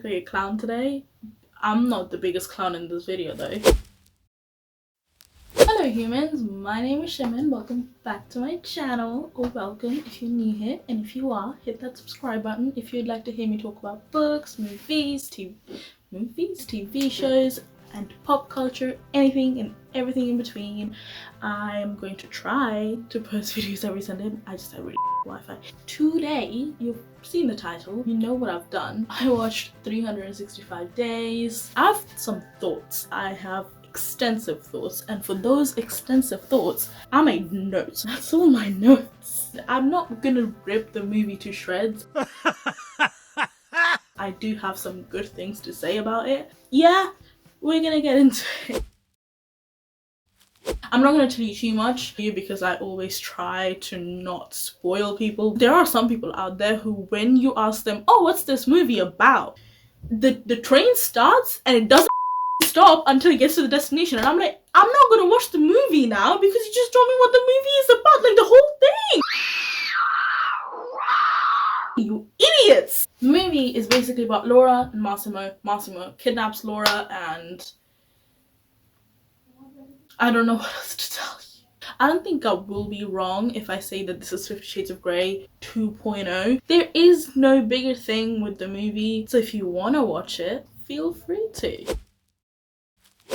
basically a clown today. I'm not the biggest clown in this video though. Hello humans, my name is Shimon. Welcome back to my channel, or welcome if you're new here, and if you are, hit that subscribe button if you'd like to hear me talk about books, movies, TV shows, and pop culture, anything and everything in between. I'm going to try to post videos every Sunday. I just have really Wi-Fi. Today, you've seen the title, you know what I've done. I watched 365 Days. I have some thoughts. I have extensive thoughts, and for those extensive thoughts, I made notes. That's all my notes. I'm not gonna rip the movie to shreds. I do have some good things to say about it. Yeah, we're gonna get into it. I'm not going to tell you too much because I always try to not spoil people. There are some people out there who, when you ask them, oh, what's this movie about? The train starts and it doesn't stop until it gets to the destination. And I'm like, I'm not going to watch the movie now because you just told me what the movie is about. Like, the whole thing. You idiots! The movie is basically about Laura and Massimo. Massimo kidnaps Laura and I don't know what else to tell you. I don't think I will be wrong if I say that this is 50 Shades of Grey 2.0. There is no bigger thing with the movie, so if you want to watch it, feel free to.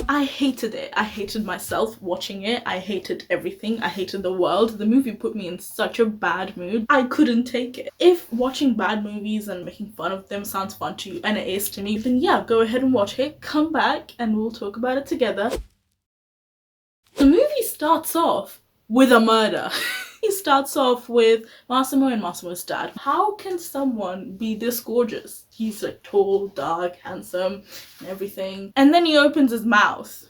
I hated it. I hated myself watching it. I hated everything. I hated the world. The movie put me in such a bad mood. I couldn't take it. If watching bad movies and making fun of them sounds fun to you, and it is to me, then yeah, go ahead and watch it. Come back and we'll talk about it together. The movie starts off with a murder. It starts off with Massimo and Massimo's dad. How can someone be this gorgeous? He's like tall, dark, handsome, and everything. And then he opens his mouth.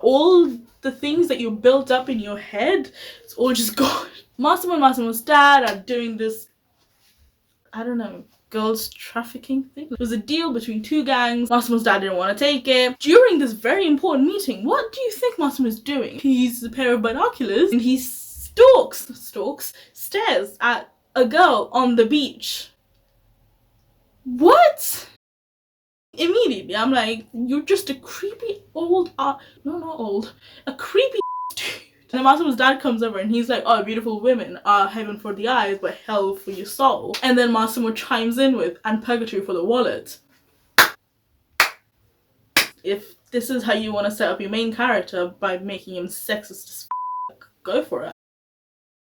All the things that you built up in your head, it's all just gone. Massimo and Massimo's dad are doing this, I don't know, girls trafficking thing. It was a deal between two gangs. Massimo's dad didn't want to take it. During this very important meeting, what do you think Massimo's doing? He's a pair of binoculars and he stares at a girl on the beach. What? Immediately, I'm like, you're just a creepy old, no, not old, a creepy dude. And then Massimo's dad comes over and he's like, oh, beautiful women are heaven for the eyes, but hell for your soul. And then Massimo chimes in with, and purgatory for the wallet. If this is how you want to set up your main character by making him sexist as f***, go for it.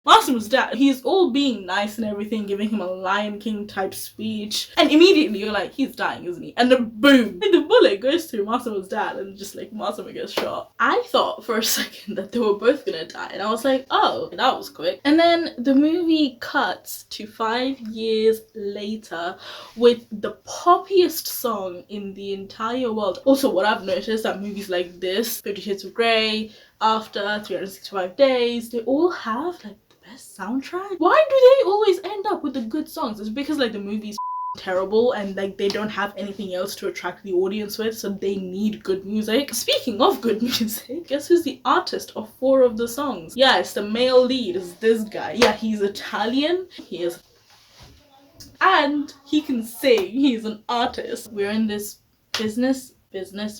Massimo's dad, he's all being nice and everything, giving him a Lion King type speech, and immediately you're like, he's dying, isn't he? And then boom, and the bullet goes through Massimo's dad and just like Massimo gets shot. I thought for a second that they were both gonna die, and I was like, oh, that was quick. And then the movie cuts to 5 years later with the poppiest song in the entire world. Also, what I've noticed that movies like this, 50 Shades of Grey, After, 365 Days, they all have like best soundtrack. Why do they always end up with the good songs? It's because like the movie's terrible and like they don't have anything else to attract the audience with, so they need good music. Speaking of good music, guess who's the artist of 4 of the songs? Yeah, it's the male lead, is this guy. Yeah, he's Italian. He is, and he can sing. He's an artist. We're in this business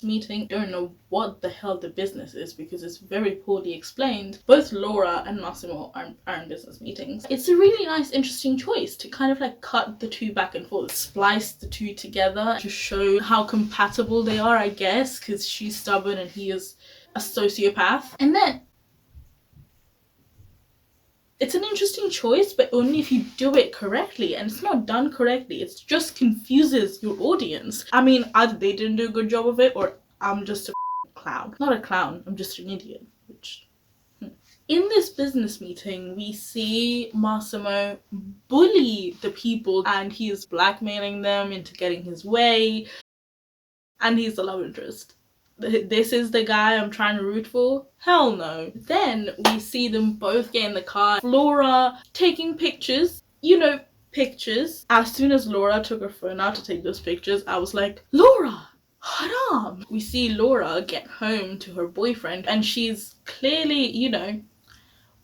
meeting. Don't know what the hell the business is because it's very poorly explained. Both Laura and Massimo are in business meetings. It's a really nice, interesting choice to kind of like cut the two back and forth, splice the two together to show how compatible they are, I guess, because she's stubborn and he is a sociopath. And then it's an interesting choice, but only if you do it correctly, and it's not done correctly. It just confuses your audience. I mean, either they didn't do a good job of it, or I'm just a clown. Not a clown, I'm just an idiot. In this business meeting, we see Massimo bully the people, and he is blackmailing them into getting his way, and he's the love interest. This is the guy I'm trying to root for? Hell no. Then we see them both get in the car. Laura taking pictures. You know, pictures. As soon as Laura took her phone out to take those pictures, I was like, Laura, haram. We see Laura get home to her boyfriend and she's clearly, you know,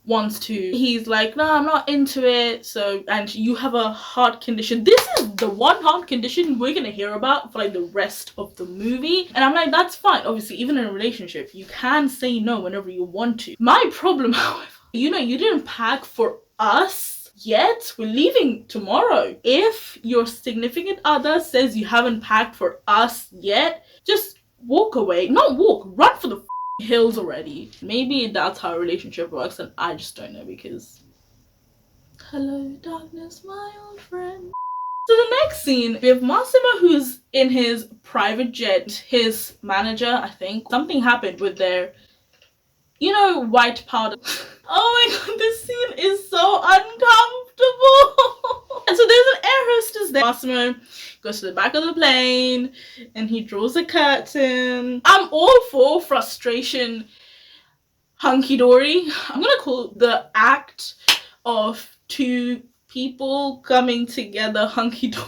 wants to, he's like, no, I'm not into it. So, and you have a heart condition. This is the one heart condition we're gonna hear about for like the rest of the movie. And I'm like, that's fine. Obviously, even in a relationship, you can say no whenever you want to. My problem, however, you didn't pack for us yet. We're leaving tomorrow. If your significant other says you haven't packed for us yet, just walk away. Not walk, run for the hills already. Maybe that's how a relationship works, and I just don't know, because hello darkness, my old friend. So the next scene, we have Massimo, who's in his private jet. His manager, I think, something happened with their, white powder. Oh my god, this scene is so uncomfortable. And so there's an air hostess there. Massimo goes to the back of the plane and he draws a curtain. I'm all for frustration hunky-dory. I'm gonna call the act of two people coming together hunky-dory.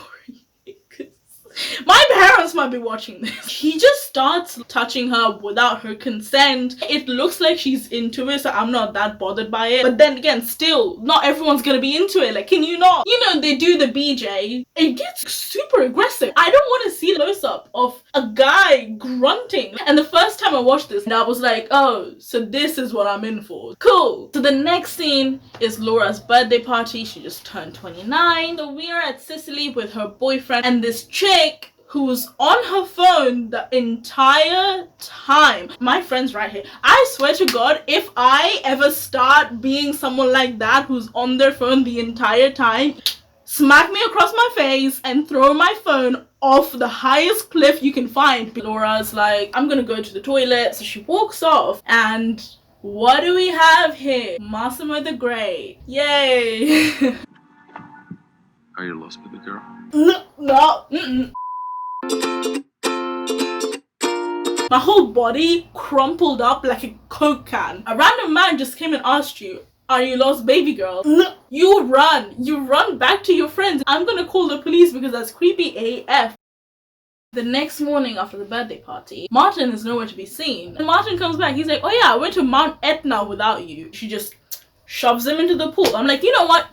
My parents might be watching this. He just starts touching her without her consent. It looks like she's into it, so I'm not that bothered by it. But then again, still, not everyone's gonna be into it. Like, can you not? They do the BJ. It gets super aggressive. I don't want to see a close-up of a guy grunting. And the first time I watched this, I was like, oh, so this is what I'm in for. Cool. So the next scene is Laura's birthday party. She just turned 29. So we are at Sicily with her boyfriend and this chick who's on her phone the entire time. My friend's right here. I swear to God, if I ever start being someone like that who's on their phone the entire time, smack me across my face and throw my phone off the highest cliff you can find. Laura's like, I'm gonna go to the toilet. So she walks off, and what do we have here? Massimo the Great. Yay. Are you lost, baby girl? No. My whole body crumpled up like a Coke can. A random man just came and asked you, are you lost, baby girl? You run back to your friends. I'm gonna call the police because that's creepy AF. The next morning after the birthday party, Martin is nowhere to be seen. And Martin comes back, he's like, oh yeah, I went to Mount Etna without you. She just shoves him into the pool. I'm like, you know what?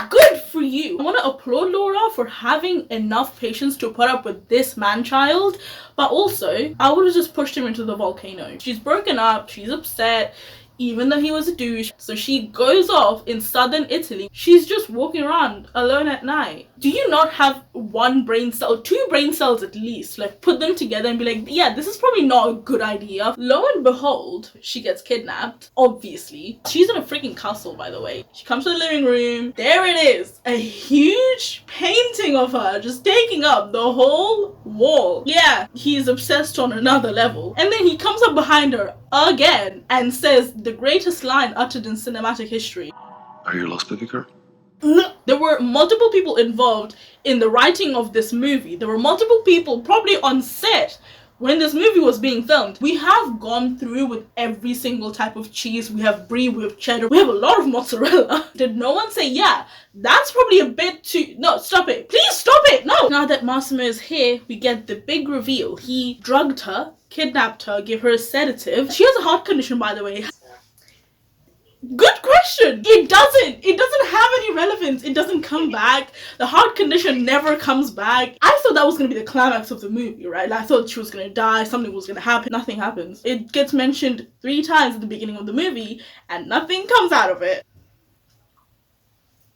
Good for you. I want to applaud Laura for having enough patience to put up with this man-child, but also I would have just pushed him into the volcano. She's broken up, she's upset, even though he was a douche. So she goes off in southern Italy. She's just walking around alone at night. Do you not have one brain cell, two brain cells at least? Like, put them together and be like, yeah, this is probably not a good idea. Lo and behold, she gets kidnapped, obviously. She's in a freaking castle, by the way. She comes to the living room. There it is. A huge painting of her just taking up the whole wall. Yeah, he's obsessed on another level. And then he comes up behind her again and says the greatest line uttered in cinematic history. Are you lost, baby girl? There were multiple people involved in the writing of this movie. There were multiple people probably on set when this movie was being filmed. We have gone through with every single type of cheese. We have brie, we have cheddar, we have a lot of mozzarella. Did no one say, yeah, that's probably a bit too... No, stop it. Please stop it. No. Now that Massimo is here, we get the big reveal. He drugged her, kidnapped her, gave her a sedative. She has a heart condition, by the way. Good question. It doesn't have any relevance. It doesn't come back. The heart condition never comes back. I thought that was going to be the climax of the movie, right? Like, I thought she was going to die, something was going to happen. Nothing happens. It gets mentioned 3 times at the beginning of the movie and nothing comes out of it.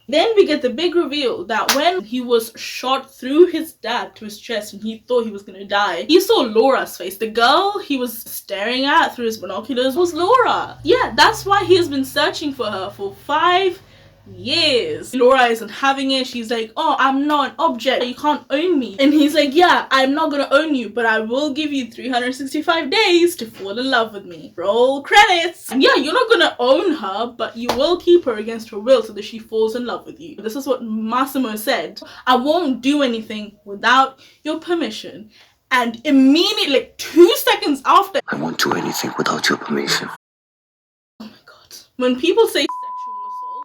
Then we get the big reveal that when he was shot through his dad to his chest and he thought he was gonna die, he saw Laura's face. The girl he was staring at through his binoculars was Laura. Yeah, that's why he has been searching for her for 5 years. Laura isn't having it. She's like, oh, I'm not an object. You can't own me. And he's like, yeah, I'm not gonna own you, but I will give you 365 days to fall in love with me. Roll credits. And yeah, you're not gonna own her, but you will keep her against her will so that she falls in love with you. This is what Massimo said. I won't do anything without your permission. And immediately, like 2 seconds after, I won't do anything without your permission. oh my god. When people say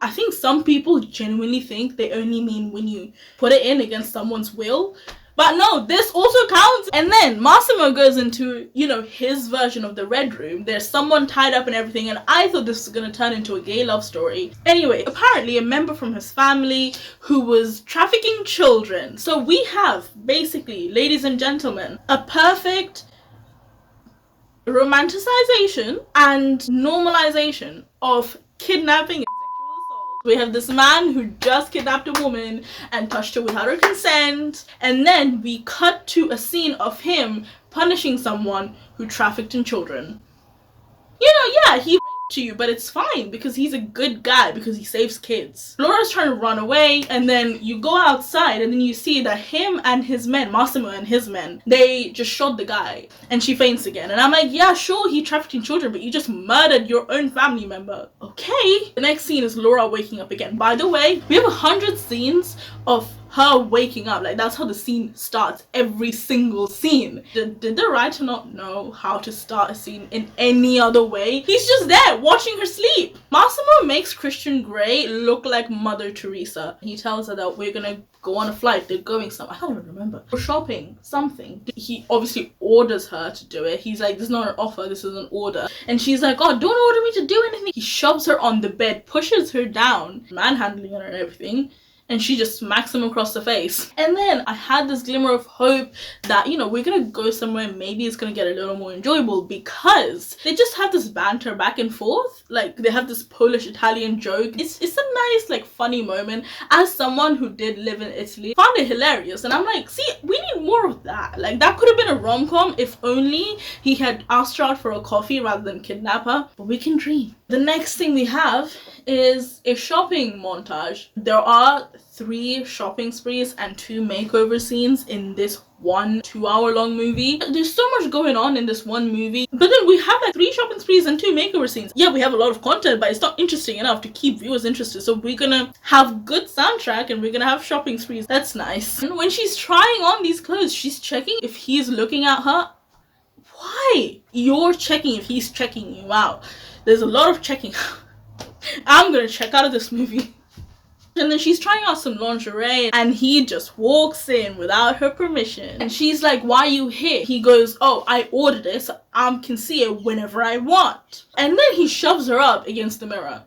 I think some people genuinely think they only mean when you put it in against someone's will. But no, this also counts. And then Massimo goes into, you know, his version of the Red Room. There's someone tied up and everything, and I thought this was gonna turn into a gay love story. Anyway, apparently a member from his family who was trafficking children. So we have, basically, ladies and gentlemen, a perfect romanticization and normalization of kidnapping and sexual assault. We have this man who just kidnapped a woman and touched her without her consent, and then we cut to a scene of him punishing someone who trafficked in children. You know, yeah, he raped you, but it's fine because he's a good guy, because he saves kids. Laura's trying to run away, and then you go outside and then you see that him and his men, Massimo and his men, they just shot the guy and she faints again. And I'm like, yeah, sure, he trafficked in children, but you just murdered your own family member. Okay. The next scene is Laura waking up again. By the way, we have 100 scenes of her waking up. Like, that's how the scene starts, every single scene. Did the writer not know how to start a scene in any other way? He's just there watching her sleep. Massimo makes Christian Grey look like Mother Teresa. He tells her that we're gonna go on a flight, they're going somewhere, I can't even remember, for shopping, something. He obviously orders her to do it. He's like, this is not an offer, this is an order. And she's like, oh, don't order me to do anything. He shoves her on the bed, pushes her down, manhandling her and everything, and she just smacks him across the face. And then I had this glimmer of hope that, you know, we're gonna go somewhere, maybe it's gonna get a little more enjoyable, because they just have this banter back and forth. Like, they have this Polish-Italian joke. It's a nice, like, funny moment. As someone who did live in Italy, I found it hilarious. And I'm like, see, we need more of that. Like, that could have been a rom-com if only he had asked her out for a coffee rather than kidnap her. But we can dream. The next thing we have is a shopping montage. There are 3 shopping sprees and 2 makeover scenes in this one 2-hour-long movie. There's so much going on in this one movie, but then we have like 3 shopping sprees and 2 makeover scenes. Yeah, we have a lot of content, but it's not interesting enough to keep viewers interested. So we're gonna have good soundtrack and we're gonna have shopping sprees. That's nice. And when she's trying on these clothes, she's checking if he's looking at her. Why? You're checking if he's checking you out. There's a lot of checking. I'm gonna check out of this movie. And then she's trying out some lingerie and he just walks in without her permission. And she's like, why are you here? He goes, oh, I ordered it, so I can see it whenever I want. And then he shoves her up against the mirror.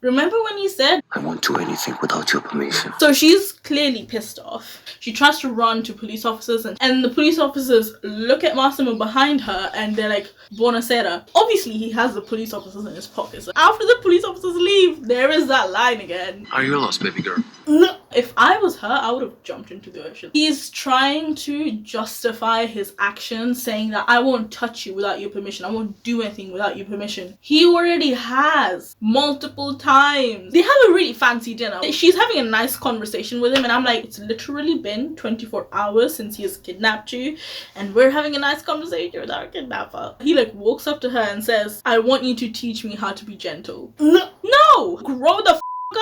Remember when he said, I won't do anything without your permission. So she's clearly pissed off. She tries to run to police officers and the police officers look at Massimo behind her and they're like, buonasera. Obviously he has the police officers in his pocket. So after the police officers leave, there is that line again. Are you lost, baby girl? No. If I was her, I would have jumped into the ocean. He's trying to justify his actions, saying that I won't touch you without your permission. I won't do anything without your permission. He already has multiple times. They have a really fancy dinner. She's having a nice conversation with him and I'm like, it's literally been 24 hours since he has kidnapped you and we're having a nice conversation with our kidnapper. He like walks up to her and says, I want you to teach me how to be gentle. No! Grow the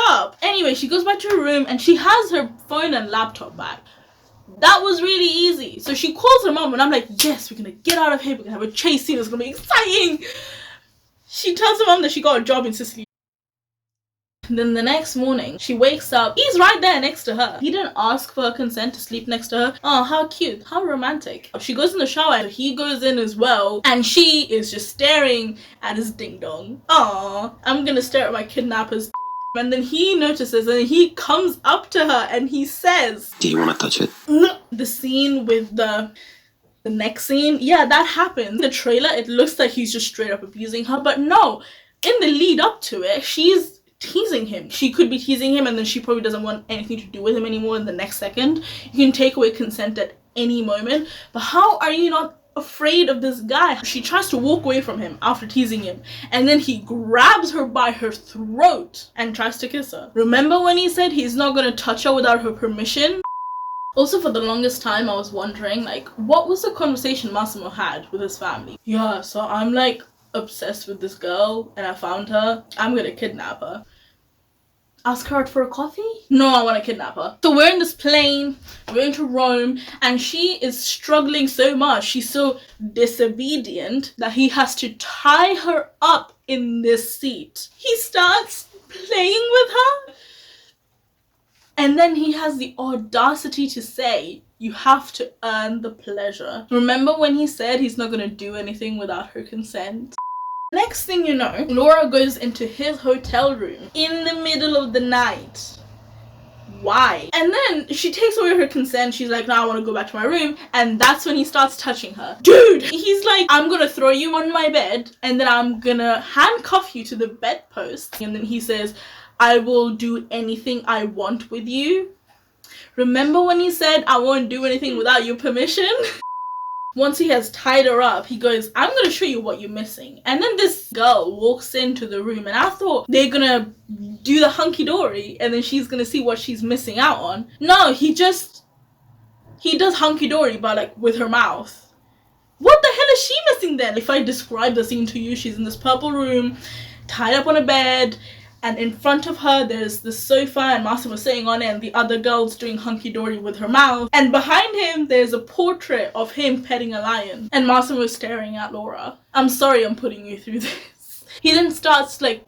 up. Anyway, she goes back to her room and she has her phone and laptop back. That was really easy. So she calls her mom and I'm like, yes, we're gonna get out of here, we're gonna have a chase scene, it's gonna be exciting. She tells her mom that she got a job in Sicily. And then the next morning, she wakes up, he's right there next to her. He didn't ask for her consent to sleep next to her. Oh, how cute, how romantic. She goes in the shower and he goes in as well and she is just staring at his ding dong. Aw, I'm gonna stare at my kidnapper's. And then he notices and he comes up to her and he says, Do you want to touch it? No. The scene with the next scene, yeah, that happened. In the trailer, it looks like he's just straight up abusing her, but no. In the lead up to it, she's teasing him. She could be teasing him and then she probably doesn't want anything to do with him anymore in the next second. You can take away consent at any moment, but how are you not afraid of this guy? She tries to walk away from him after teasing him and then he grabs her by her throat and tries to kiss her. Remember when he said he's not gonna touch her without her permission? Also, for the longest time I was wondering, like, what was the conversation Massimo had with his family? Yeah, so I'm like obsessed with this girl and I found her, I'm gonna kidnap her. Ask her out for a coffee? No, I want to kidnap her. So we're in this plane, we're going to Rome, and she is struggling so much. She's so disobedient that he has to tie her up in this seat. He starts playing with her. And then he has the audacity to say, you have to earn the pleasure. Remember when he said he's not gonna do anything without her consent? Next thing you know, Laura goes into his hotel room in the middle of the night. Why? And then she takes away her consent. She's like, no, I want to go back to my room. And that's when he starts touching her. Dude! He's like, I'm gonna throw you on my bed and then I'm gonna handcuff you to the bedpost. And then he says, I will do anything I want with you. Remember when he said, I won't do anything without your permission? Once he has tied her up, he goes, I'm gonna show you what you're missing. And then this girl walks into the room and I thought they're gonna do the hunky-dory and then she's gonna see what she's missing out on. No, he does hunky-dory but like with her mouth. What the hell is she missing then? If I describe the scene to you, she's in this purple room, tied up on a bed, and in front of her there's the sofa and Massimo's sitting on it and the other girl's doing hunky-dory with her mouth. And behind him there's a portrait of him petting a lion and Massimo's staring at Laura. I'm sorry I'm putting you through this. He then starts like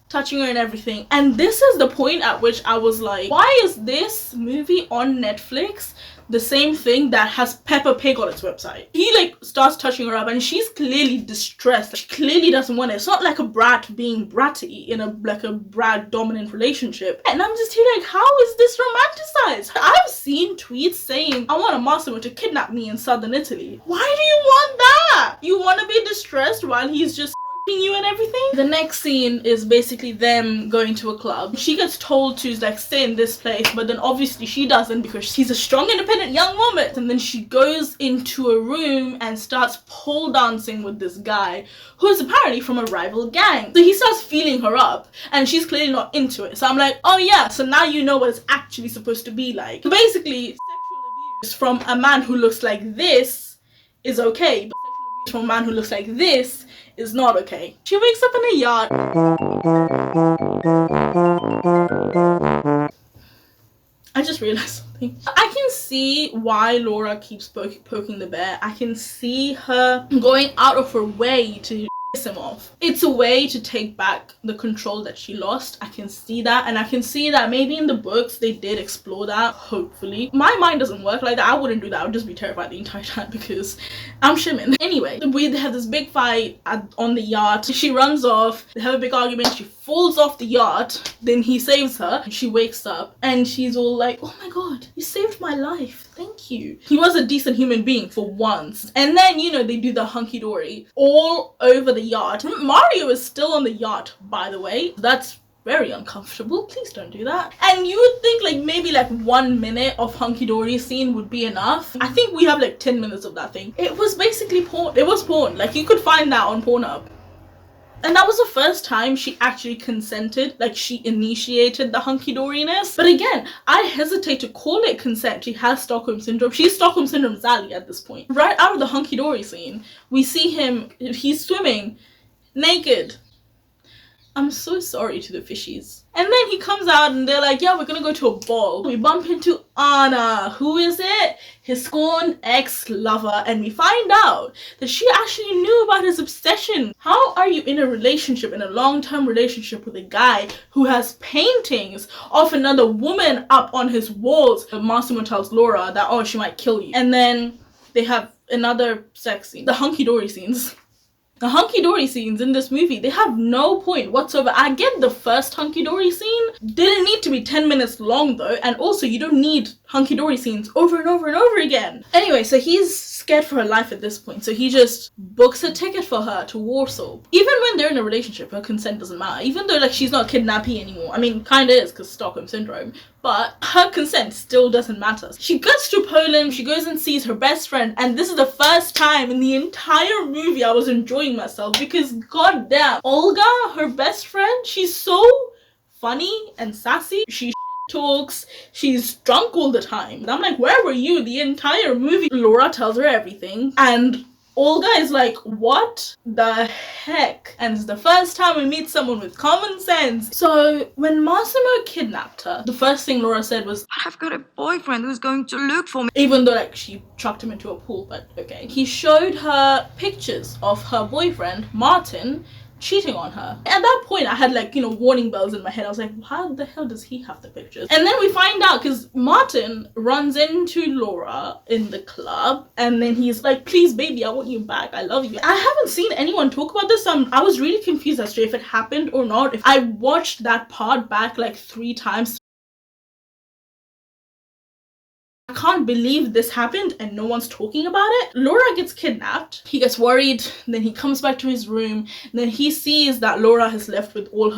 touching her and everything. And this is the point at which I was like, why is this movie on Netflix the same thing that has Peppa Pig on its website? He like starts touching her up and she's clearly distressed. She clearly doesn't want it. It's not like a brat being bratty in a brat dominant relationship. And I'm just here like, how is this romanticized? I've seen tweets saying, I want a Massimo to kidnap me in southern Italy. Why do you want that? You want to be distressed while he's just you and everything? The next scene is basically them going to a club. She gets told to like stay in this place, but then obviously she doesn't because she's a strong independent young woman. And then she goes into a room and starts pole dancing with this guy who is apparently from a rival gang. So he starts feeling her up and she's clearly not into it. So I'm like, oh yeah, so now you know what it's actually supposed to be like. Basically, sexual abuse from a man who looks like this is okay, but sexual abuse from a man who looks like this is not okay. She wakes up in a yacht. I just realized something. I can see why Laura keeps poking the bear. I can see her going out of her way to piss him off. It's a way to take back the control that she lost. I can see that, and I can see that maybe in the books they did explore that, hopefully. My mind doesn't work like that. I wouldn't do that. I would just be terrified the entire time because I'm Shimin. Anyway, we have this big fight on the yacht. She runs off. They have a big argument. She falls off the yacht. Then he saves her. She wakes up and she's all like, oh my god, you saved my life. Thank you. He was a decent human being for once. And then, you know, they do the hunky-dory all over the yacht. Mario is still on the yacht, by the way. That's very uncomfortable. Please don't do that. And you would think like maybe like 1 minute of hunky-dory scene would be enough. I think we have like 10 minutes of that thing. It was basically porn. It was porn. Like you could find that on Pornhub. And that was the first time she actually consented, like she initiated the hunky-doriness. But again, I hesitate to call it consent. She has Stockholm Syndrome. She's Stockholm Syndrome Sally at this point. Right out of the hunky-dory scene, we see him, he's swimming naked. I'm so sorry to the fishies. And then he comes out and they're like, yeah, we're gonna go to a ball. We bump into Anna. Who is it? His scorned ex-lover. And we find out that she actually knew about his obsession. How are you in a relationship, in a long-term relationship with a guy who has paintings of another woman up on his walls? Massimo tells Laura that, oh, she might kill you. And then they have another sex scene. The hunky-dory scenes. The hunky-dory scenes in this movie, they have no point whatsoever. I get the first hunky-dory scene didn't need to be 10 minutes long though, and also you don't need hunky-dory scenes over and over and over again. Anyway, so he's scared for her life at this point, so he just books a ticket for her to Warsaw. Even when they're in a relationship, her consent doesn't matter. Even though like she's not a kidnappee anymore. I mean, kinda is because Stockholm Syndrome, but her consent still doesn't matter. She gets to Poland, she goes and sees her best friend, and this is the first time in the entire movie I was enjoying myself because goddamn, Olga, her best friend, she's so funny and sassy. She talks, she's drunk all the time. And I'm like, where were you the entire movie? Laura tells her everything and Olga is like, what the heck? And it's the first time we meet someone with common sense. So when Massimo kidnapped her, the first thing Laura said was, I've got a boyfriend who's going to look for me. Even though like she chucked him into a pool, but okay. He showed her pictures of her boyfriend, Martin, cheating on her. At that point, I had like, you know, warning bells in my head. I was like, how the hell does he have the pictures? And then we find out because Martin runs into Laura in the club and then he's like, please baby, I want you back, I love you. I haven't seen anyone talk about this, so I was really confused as to if it happened or not. If I watched that part back like 3 times. I can't believe this happened and no one's talking about it. Laura gets kidnapped. He gets worried. Then he comes back to his room. Then he sees that Laura has left with all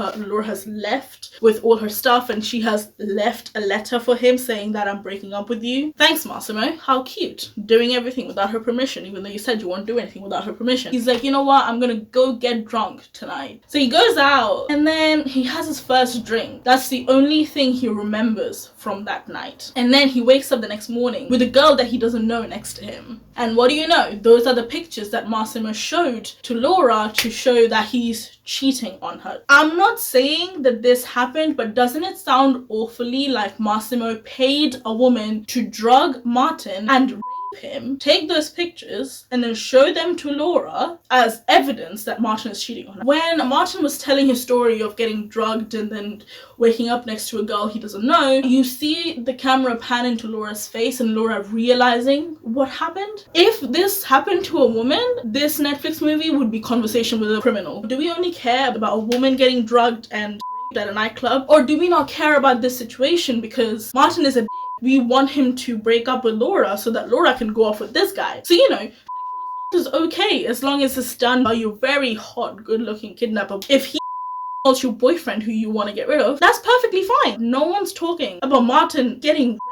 her stuff, and she has left a letter for him saying that I'm breaking up with you. Thanks, Massimo. How cute. Doing everything without her permission, even though you said you won't do anything without her permission. He's like, you know what? I'm gonna go get drunk tonight. So he goes out and then he has his first drink. That's the only thing he remembers from that night. And then he wakes up the next morning with a girl that he doesn't know next to him. And what do you know? Those are the pictures that Massimo showed to Laura to show that he's cheating on her. I'm not saying that this happened, but doesn't it sound awfully like Massimo paid a woman to drug Martin and rape him, take those pictures, and then show them to Laura as evidence that Martin is cheating on her? When Martin was telling his story of getting drugged and then waking up next to a girl he doesn't know, you see the camera pan into Laura's face and Laura realizing what happened. If this happened to a woman, this Netflix movie would be Conversation with a Criminal. Do we only care about a woman getting drugged and raped at a nightclub? Or do we not care about this situation because Martin is a dick? We want him to break up with Laura so that Laura can go off with this guy. So, you know, is okay as long as it's done by your very hot, good-looking kidnapper. If he calls your boyfriend who you want to get rid of, that's perfectly fine. No one's talking about Martin getting raped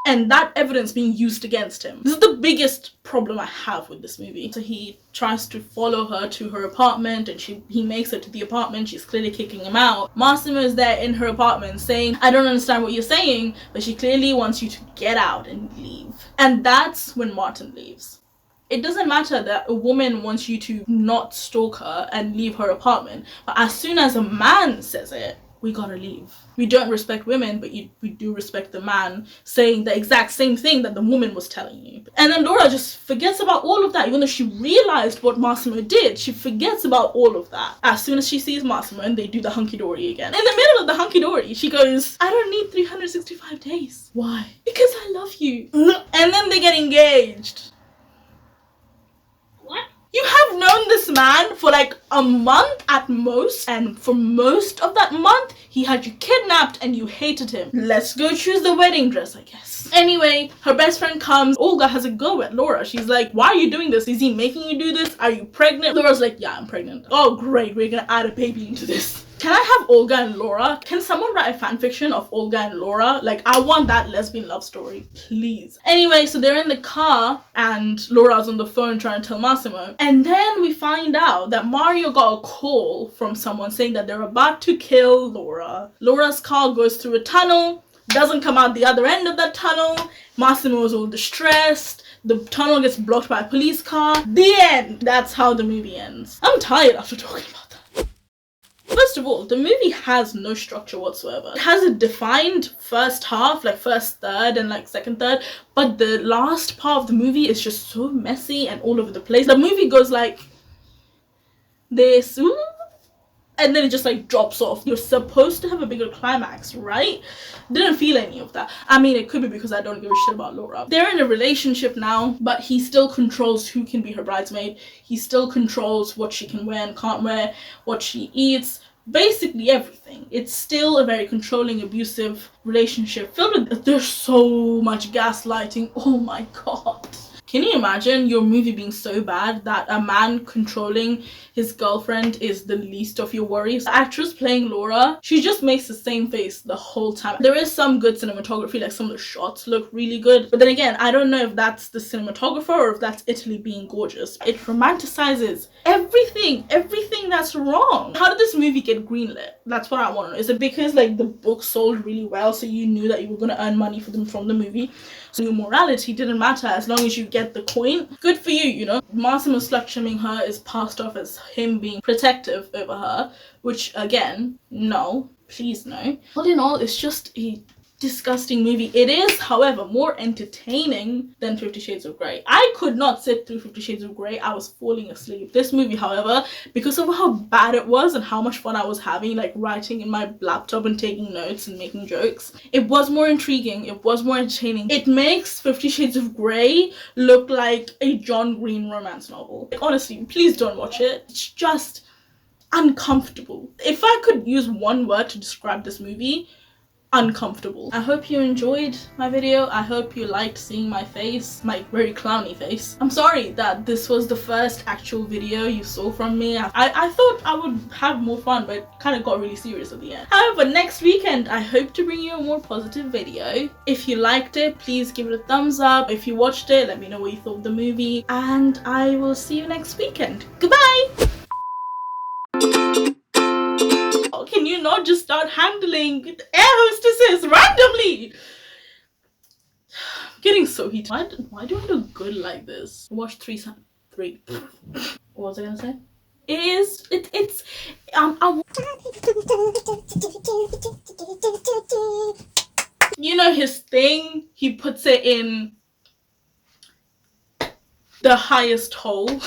and that evidence being used against him. This is the biggest problem I have with this movie. So he tries to follow her to her apartment and he makes it to the apartment. She's clearly kicking him out. Massimo is there in her apartment saying, I don't understand what you're saying, but she clearly wants you to get out and leave. And that's when Martin leaves. It doesn't matter that a woman wants you to not stalk her and leave her apartment, but as soon as a man says it, we gotta leave. We don't respect women, but we do respect the man saying the exact same thing that the woman was telling you. And then Laura just forgets about all of that. Even though she realized what Massimo did, she forgets about all of that as soon as she sees Massimo and they do the hunky-dory again. In the middle of the hunky-dory, she goes, I don't need 365 days. Why? Because I love you. And then they get engaged. You have known this man for like a month at most, and for most of that month, he had you kidnapped and you hated him. Let's go choose the wedding dress, I guess. Anyway, her best friend comes. Olga has a go at Laura. She's like, why are you doing this? Is he making you do this? Are you pregnant? Laura's like, yeah, I'm pregnant. Oh, great. We're gonna add a baby into this. Can I have Olga and Laura? Can someone write a fanfiction of Olga and Laura? Like, I want that lesbian love story, please. Anyway, so they're in the car and Laura's on the phone trying to tell Massimo. And then we find out that Mario got a call from someone saying that they're about to kill Laura. Laura's car goes through a tunnel, doesn't come out the other end of that tunnel. Massimo is all distressed. The tunnel gets blocked by a police car. The end. That's how the movie ends. I'm tired after talking about that. First of all, the movie has no structure whatsoever. It has a defined first half, like first third and like second third, but the last part of the movie is just so messy and all over the place. The movie goes like this, and then it just like drops off. You're supposed to have a bigger climax, right? Didn't feel any of that. I mean, it could be because I don't give a shit about Laura. They're in a relationship now, but he still controls who can be her bridesmaid. He still controls what she can wear and can't wear, what she eats, basically everything. It's still a very controlling, abusive relationship filled with, there's so much gaslighting. Oh my god. Can you imagine your movie being so bad that a man controlling his girlfriend is the least of your worries? The actress playing Laura, she just makes the same face the whole time. There is some good cinematography, like some of the shots look really good. But then again, I don't know if that's the cinematographer or if that's Italy being gorgeous. It romanticizes everything that's wrong. How did this movie get greenlit? That's what I want to know. Is it because like the book sold really well, so you knew that you were going to earn money for them from the movie? So your morality didn't matter as long as you get the coin. Good for you, you know. Massimo slut-shaming her is passed off as him being protective over her, which again, no, please no. All in all, it's just disgusting movie. It is, however, more entertaining than 50 Shades of Grey. I could not sit through 50 Shades of Grey. I was falling asleep. This movie, however, because of how bad it was and how much fun I was having, like writing in my laptop and taking notes and making jokes, it was more intriguing. It was more entertaining. It makes 50 Shades of Grey look like a John Green romance novel. Like, honestly, please don't watch it. It's just uncomfortable. If I could use one word to describe this movie, uncomfortable. I hope you enjoyed my video. I hope you liked seeing my face, my very clowny face. I'm sorry that this was the first actual video you saw from me. I thought I would have more fun, but it kind of got really serious at the end. However, next weekend I hope to bring you a more positive video. If you liked it, please give it a thumbs up. If you watched it, let me know what you thought of the movie, and I will see you next weekend. Goodbye! Can you not just start handling air hostesses randomly? I'm getting so heated. Why do I look good like this? Watch three. What was I gonna say? You know his thing? He puts it in the highest hole.